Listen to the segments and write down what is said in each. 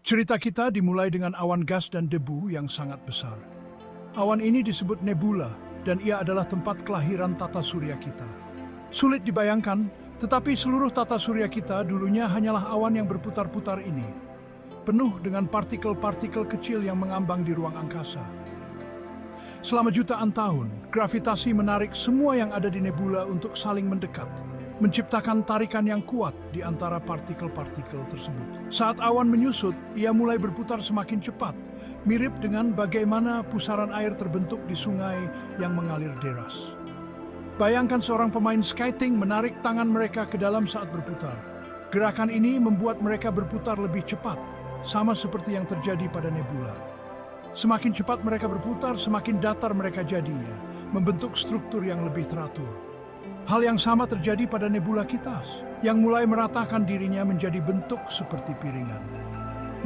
Cerita kita dimulai dengan awan gas dan debu yang sangat besar. Awan ini disebut nebula, dan ia adalah tempat kelahiran tata surya kita. Sulit dibayangkan, tetapi seluruh tata surya kita dulunya hanyalah awan yang berputar-putar ini, penuh dengan partikel-partikel kecil yang mengambang di ruang angkasa. Selama jutaan tahun, gravitasi menarik semua yang ada di nebula untuk saling mendekat, menciptakan tarikan yang kuat di antara partikel-partikel tersebut. Saat awan menyusut, ia mulai berputar semakin cepat, mirip dengan bagaimana pusaran air terbentuk di sungai yang mengalir deras. Bayangkan seorang pemain skating menarik tangan mereka ke dalam saat berputar. Gerakan ini membuat mereka berputar lebih cepat, sama seperti yang terjadi pada nebula. Semakin cepat mereka berputar, semakin datar mereka jadinya, membentuk struktur yang lebih teratur. Hal yang sama terjadi pada nebula kita, yang mulai meratakan dirinya menjadi bentuk seperti piringan.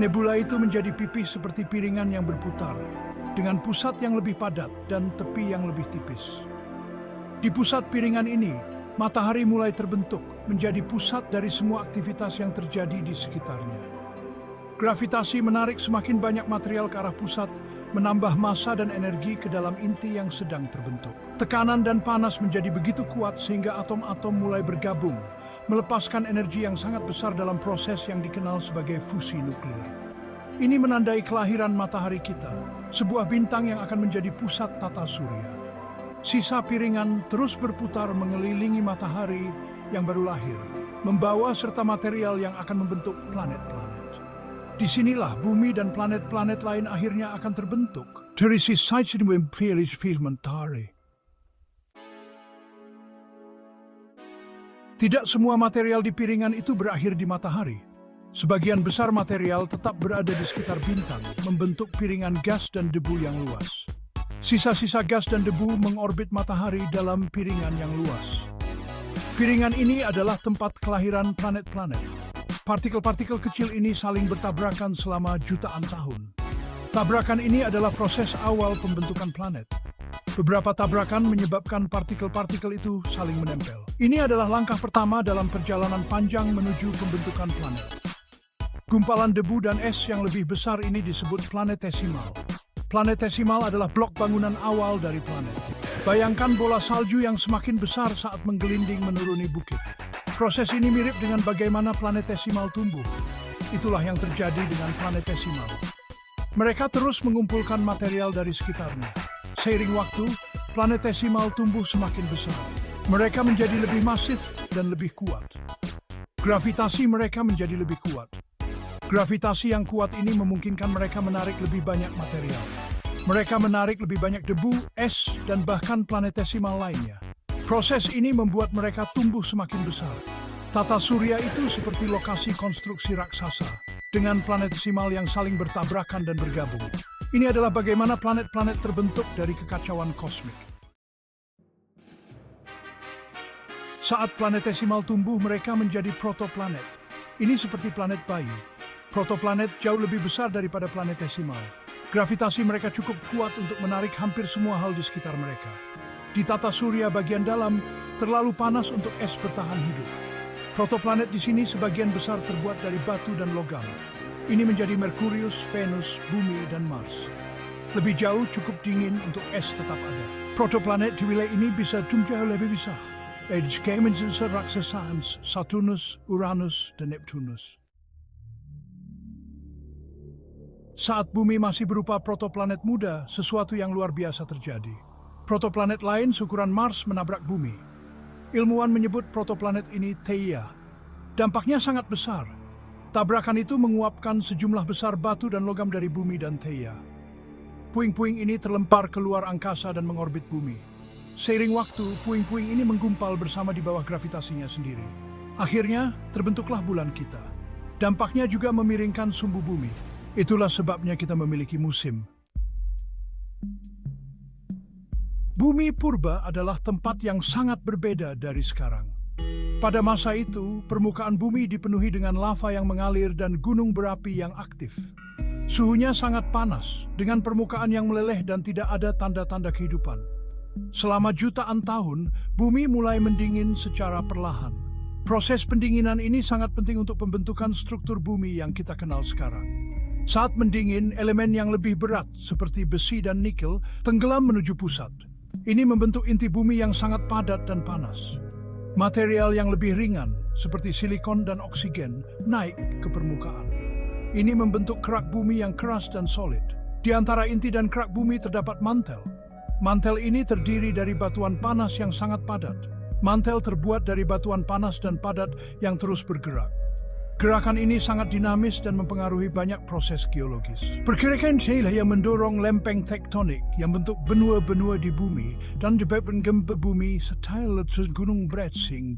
Nebula itu menjadi pipih seperti piringan yang berputar, dengan pusat yang lebih padat dan tepi yang lebih tipis. Di pusat piringan ini, matahari mulai terbentuk, menjadi pusat dari semua aktivitas yang terjadi di sekitarnya. Gravitasi menarik semakin banyak material ke arah pusat, menambah massa dan energi ke dalam inti yang sedang terbentuk. Tekanan dan panas menjadi begitu kuat sehingga atom-atom mulai bergabung, melepaskan energi yang sangat besar dalam proses yang dikenal sebagai fusi nuklir. Ini menandai kelahiran matahari kita, sebuah bintang yang akan menjadi pusat tata surya. Sisa piringan terus berputar mengelilingi matahari yang baru lahir, membawa serta material yang akan membentuk planet-planet. Disinilah bumi dan planet-planet lain akhirnya akan terbentuk dari sisa matahari. Tidak semua material di piringan itu berakhir di matahari. Sebagian besar material tetap berada di sekitar bintang, membentuk piringan gas dan debu yang luas. Sisa-sisa gas dan debu mengorbit matahari dalam piringan yang luas. Piringan ini adalah tempat kelahiran planet-planet. Partikel-partikel kecil ini saling bertabrakan selama jutaan tahun. Tabrakan ini adalah proses awal pembentukan planet. Beberapa tabrakan menyebabkan partikel-partikel itu saling menempel. Ini adalah langkah pertama dalam perjalanan panjang menuju pembentukan planet. Gumpalan debu dan es yang lebih besar ini disebut planetesimal. Planetesimal adalah blok bangunan awal dari planet. Bayangkan bola salju yang semakin besar saat menggelinding menuruni bukit. Proses ini mirip dengan bagaimana planetesimal tumbuh. Itulah yang terjadi dengan planetesimal. Mereka terus mengumpulkan material dari sekitarnya. Seiring waktu, planetesimal tumbuh semakin besar. Mereka menjadi lebih masif dan lebih kuat. Gravitasi mereka menjadi lebih kuat. Gravitasi yang kuat ini memungkinkan mereka menarik lebih banyak material. Mereka menarik lebih banyak debu, es, dan bahkan planetesimal lainnya. Proses ini membuat mereka tumbuh semakin besar. Tata surya itu seperti lokasi konstruksi raksasa, dengan planetesimal yang saling bertabrakan dan bergabung. Ini adalah bagaimana planet-planet terbentuk dari kekacauan kosmik. Saat planetesimal tumbuh, mereka menjadi protoplanet. Ini seperti planet bayi. Protoplanet jauh lebih besar daripada planetesimal. Gravitasi mereka cukup kuat untuk menarik hampir semua hal di sekitar mereka. Di tata surya bagian dalam, terlalu panas untuk es bertahan hidup. Protoplanet di sini sebagian besar terbuat dari batu dan logam. Ini menjadi Merkurius, Venus, Bumi, dan Mars. Lebih jauh cukup dingin untuk es tetap ada. Protoplanet di wilayah ini bisa tumbuh lebih besar. Menjadi raksasa Saturnus, Uranus, dan Neptunus. Saat Bumi masih berupa protoplanet muda, sesuatu yang luar biasa terjadi. Protoplanet lain seukuran Mars menabrak Bumi. Ilmuwan menyebut protoplanet ini Theia. Dampaknya sangat besar. Tabrakan itu menguapkan sejumlah besar batu dan logam dari Bumi dan Theia. Puing-puing ini terlempar keluar angkasa dan mengorbit Bumi. Seiring waktu, puing-puing ini menggumpal bersama di bawah gravitasinya sendiri. Akhirnya, terbentuklah bulan kita. Dampaknya juga memiringkan sumbu Bumi. Itulah sebabnya kita memiliki musim. Bumi purba adalah tempat yang sangat berbeda dari sekarang. Pada masa itu, permukaan bumi dipenuhi dengan lava yang mengalir dan gunung berapi yang aktif. Suhunya sangat panas, dengan permukaan yang meleleh dan tidak ada tanda-tanda kehidupan. Selama jutaan tahun, bumi mulai mendingin secara perlahan. Proses pendinginan ini sangat penting untuk pembentukan struktur bumi yang kita kenal sekarang. Saat mendingin, elemen yang lebih berat seperti besi dan nikel tenggelam menuju pusat. Ini membentuk inti bumi yang sangat padat dan panas. Material yang lebih ringan seperti silikon dan oksigen naik ke permukaan. Ini membentuk kerak bumi yang keras dan solid. Di antara inti dan kerak bumi terdapat mantel. Mantel ini terdiri dari batuan panas yang sangat padat. Mantel terbuat dari batuan panas dan padat yang terus bergerak. Gerakan ini sangat dinamis dan mempengaruhi banyak proses geologis. Pergerakan inilah yang mendorong lempeng tektonik yang bentuk benua-benua di bumi dan menyebabkan gempa bumi serta letusan gunung berapi.